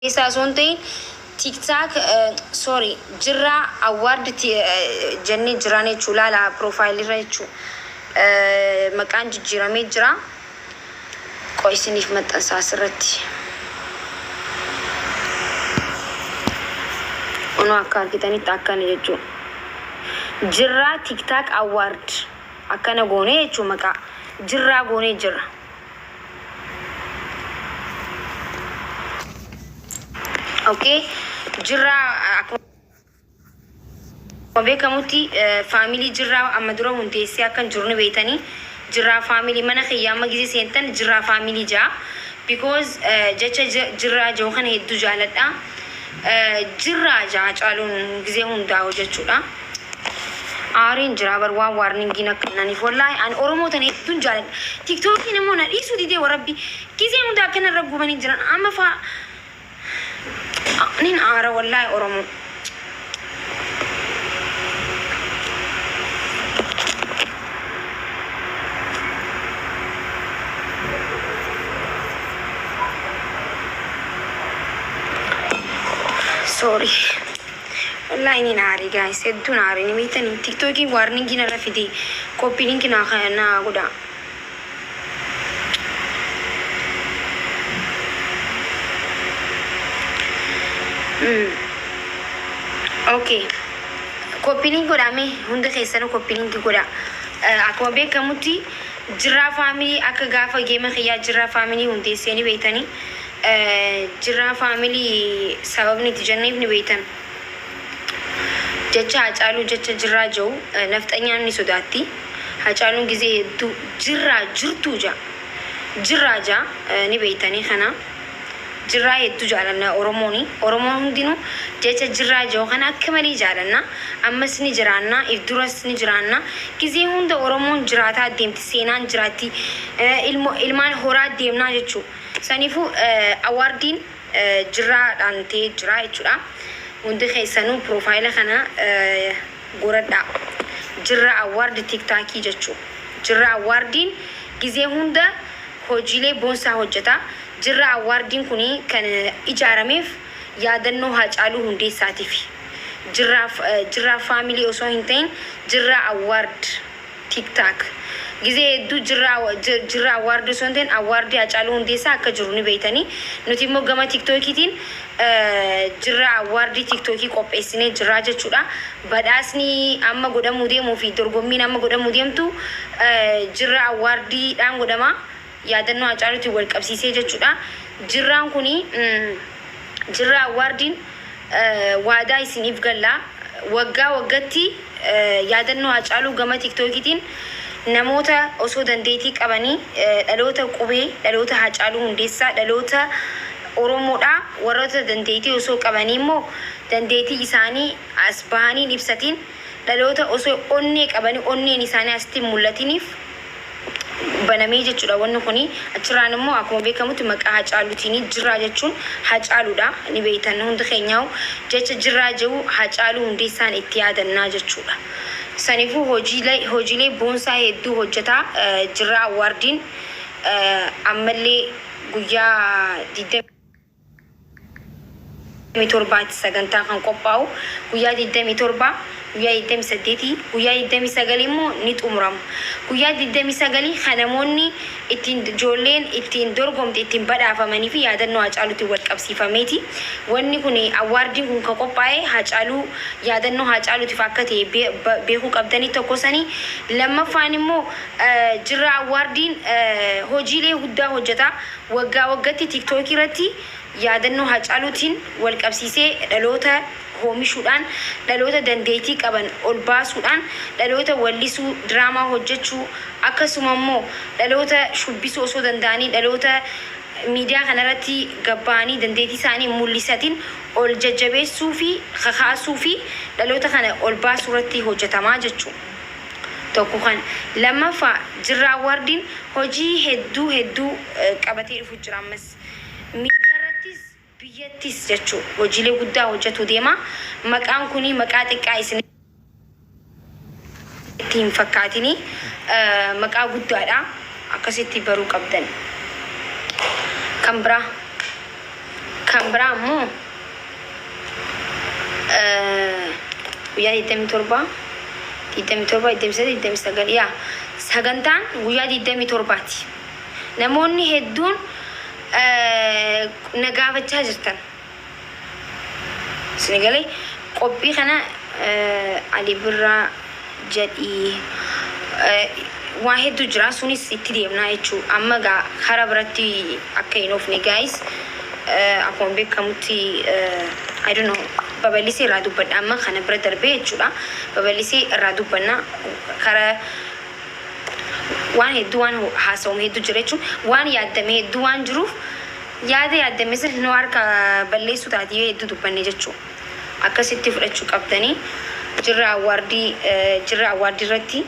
Isa sonte TikTok sorry jirra award jenni jirane chulala profile rechu maqaan jijjiirame jira qoysiniif maxxansa asirratti ono akka argitanitti akkana jechuun jirra TikTok award akkana goone jechuun maqaa jirra goone jira. Okay, jirra beekamutti family jirra amma dura hundeessee akkan jirru beeytanii jirra family mana khiyyaama gize seentan jirra family jaa because jecha jirra joo kana hedduu jaaladha jirra jaa caaluun gize hundaa hojjechuudha aariin jira bar waan warningiin akkananiif wallahi an oromoo tan hedduun jaaladha tiktokiin immoo na dhiisuu didee warabbi gize hundaa akkana irra gubanii jiran amma faa نين عارة والله أورمو سوري والله نين عاري guys هدون عاري نميتني تيك توكي وارنينجي نرفيدي كوبي لينكي نا غدا Okay. Kopiling ko dami hunda kaysa no kopiling ko da. Ako be kamuti jirra family aka gafa game khiya jirra family hunde seni beitani. Jirra family sabab ni tijannib ni beitan. Jecha hacaalu jecha jirra jo naftanya ni sodati. Hacaalu gize du jirra jirtu ja. Jirra ja ni beitani khana. jirra hedduu jaalanna oromoon hundinuu jecha jirraa joo kana akka malee jaalanna ammas ni jiraanna ifduras ni jiraanna gizee hunda oromoon jiraataa deemti seenaan jiraatti ilmaan horaa deemnaa jechuu saniifuu awaardiin jirraadhaan ta'ee jira jechuudha hundi keessanuu profaayila kana goradhaa jirra awaardi tiktaakii jechuu jirra awaardiin gizee hunda hojiilee boonsaa hojjeta jirra awaardiin kuni kan ijaarameef yaadannoo Haacaaluu Hundeessaatiif jirra family osoo hin ta'in jirra awaard TikTok gizee hedduu jirra awaard osoo hin ta'in awaardii Haacaaluu Hundeessaa akka jiru ni beeytanii nuti immoo gama TikTokiitiin jirra awaardii TikTokii qopheessinee jirra jechuudha badhaasni amma godhamuu deemuu fi dorgommiin amma godhamuu deemtu jirra awaardiidhaan godhama yaadannoo Haacaaluutti wal qabsiisee jechuudha jirraan kuni jirra awaardiin waadaa isiniif galla waggaa waggatti yaadannoo Haacaaluu gama TikTokiitiin namoota osoo dandeetii qabanii dhaloota qubee dhaloota Haacaaluu Hundeessaa dhaloota oromoodha warroota dandeetii osoo qabanii immoo dandeetii isaanii as bahanii ibsatiin dhaloota osoo onnee qabanii onneen isaanii asitti mul'atiniif banamee jechuudha wanni kuni achirraan immoo akkuma beekamutti maqaa Haacaaluutiin jirraa jechuun Haacaaluudha ni beeytan hundi keenyaa'u jecha jirraa jiru Haacaaluu Hundeessaan itti yaadannaa jechuudha saniifuu hojiilee boonsaa hedduu hojjetaa jirraa awaardiin ammallee guyyaa 27 sagantaa kan qophaa'u guyyaa 27 guyyaa 28 guyyaa 29 immoo ni xumuramu guyyaa 29 kanamoonni ittiin ijoolleen ittiin dorgomte ittiin badhaafamanii fi yaadannoo Haacaaluutti wal qabsiifameeti wanni kun awaardiin kun kan qophaa'e Haacaaluu yaadannoo Haacaaluutiif akka ta'e beekuu qabdanii tokko sanii lammaffaan immoo jirra awaardiin hojiilee guddaa hojjeta waggaa waggatti TikTok irratti yaadannoo Haacaaluutiin wal qabsiisee dhaloota hoomishuudhaan dhaloota dandeetii qaban ol baasuudhaan dhaloota wallisuu diraamaa hojjechuu akkasuma immoo dhaloota shubbisuu osoo danda'anii dhaloota miidiyaa kanarratti gabbaanii dandeetii isaanii mul'isatiin ol jajjabeessuu fi kakaasuu fi dhaloota kana ol baasuu irratti hojjetamaa jechuudha. Tokko kan lammaffaa jirra awaardiin hojii hedduu qabatee dhufu jira ammas biyyattis jechuun hojiilee guddaa hojjetu deema maqaan kuni maqaa xiqqaa isin ittiin fakkaatini maqaa guddaadha akkasitti baruu qabdan kan biraa كامبرامو ويا يتم تربة يتم سد يتم سجل يا سجنتان ويا يتم ترباتي نموني هدون نجابة تاجرتن سنقولي قبي خنا علي برا جدي واحد دجرا سوني ستي يمنا يشو أما جا خرابرتي أكينوفني guys أكون بكمتي I don't know babalisi radu bad amma khana brother be chula babalisi radu banna khara wan hedwan hasom hedu jirechu wan yadame hedwan juruf yaade yadame se noar ka ballesu tadi hedu dubanne jechu akasitti fudhachu qabdani jirra awardi ratti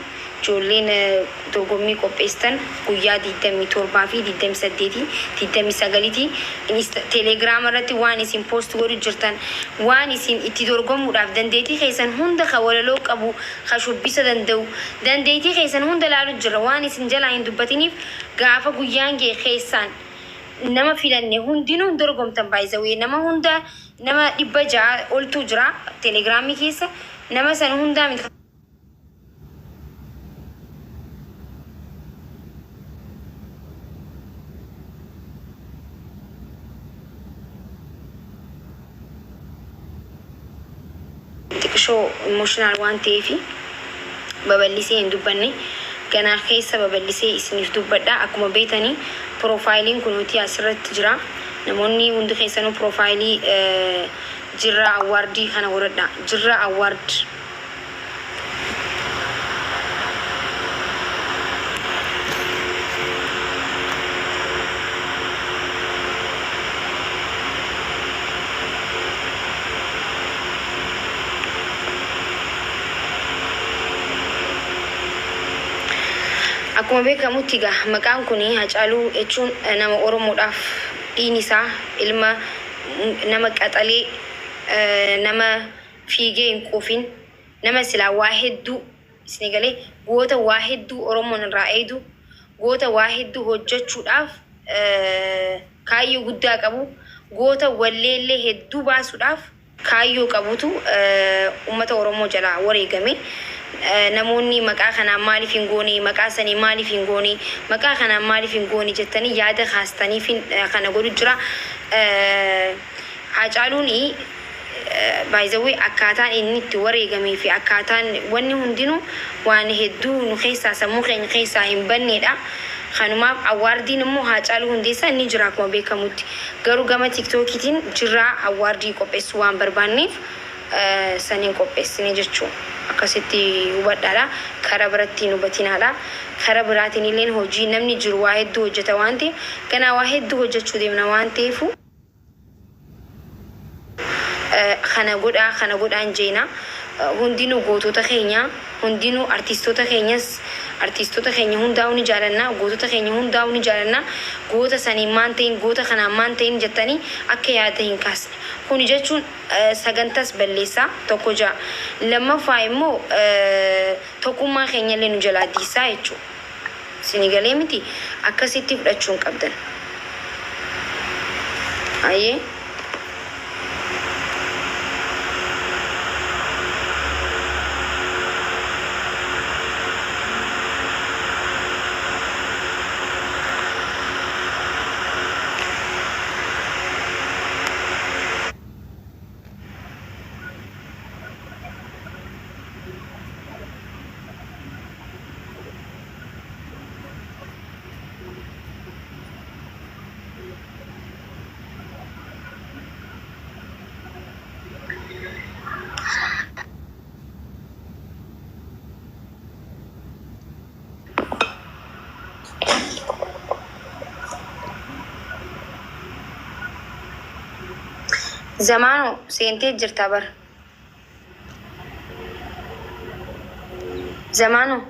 joleen dorgommii qopheessan guyyaa 27 fi 28 29 telegiraam irratti waan isin post godhu jirtan waan isin itti dorgomuudhaaf dandeetii keessan hunda walaloo qabu shubbisa danda'u dandeetii keessan hunda laalu jira waan isin jalaa hin dubbatiniif gaafa guyyaan gee keessan nama filanne hundinuu dorgomtan baay'isawee nama hunda nama 600 oltu jira telegiraamii keessa nama san hundaa show emotional one TV babalisi hindubanni gana keessa babalisi isinif dubadda akuma beetani profiling kunuti asirratti jira namonni hundi keessanu profile jirra award kana waradda jirra award akkuma beekamu tiga maqaan kuni Hacaaluu jechuun nama Oromoodhaaf dhiinisaa ilma nama qaxalee nama fiigee hin quufin nama silaa waa hedduu isni galee goota waa hedduu Oromoon irraa eedu goota waa hedduu hojjechuudhaaf kaayyoo guddaa qabu goota walleellee hedduu baasuudhaaf kaayyoo qabutu ummata Oromoo jalaa wareegame namoonni maqaa kana maaliif hin goone maqaa sanii maaliif hin goone maqaa kana maaliif hin goone jettanii yaada kaastanii kana godhu jira Hacaaluun by the way akkaataan inni itti wareegamee fi akkaataan wanni hundinuu waan hedduu nu keessaa sammuu keenya keessaa hin banneedha kanumaaf awaardiin immoo Hacaaluu hundeessaa inni jira akkuma beekamutti garuu gama tiktookiitiin jirra awaardii qopheessuu waan barbaanneef saniin qopheessine jechuudha akkasitti hubadhaadha karaa biratti nu batinaadha karaa biraatiin illeen hojii namni jiru waa hedduu hojjeta waan ta'eef ganaa waa hedduu hojjechuu deemna waan ta'eef kana godhaan jeena hundinuu gootota keenya hundinuu artistoota keenya hundaa'uu ni jaalanna gootota keenya hundaa'uu ni jaalanna goota sanii maan ta'in goota kanaan maan ta'in jettanii akka yaada hin kaasne kuni jechuun sagantas balleessaa tokko jaa lammaffaa immoo tokkummaa keenya illee nu jalaa diisaa jechuudha sinigalee miti akkasitti fudhachuun qabdan ayyee زمانو سينتي جرتا بر زمانو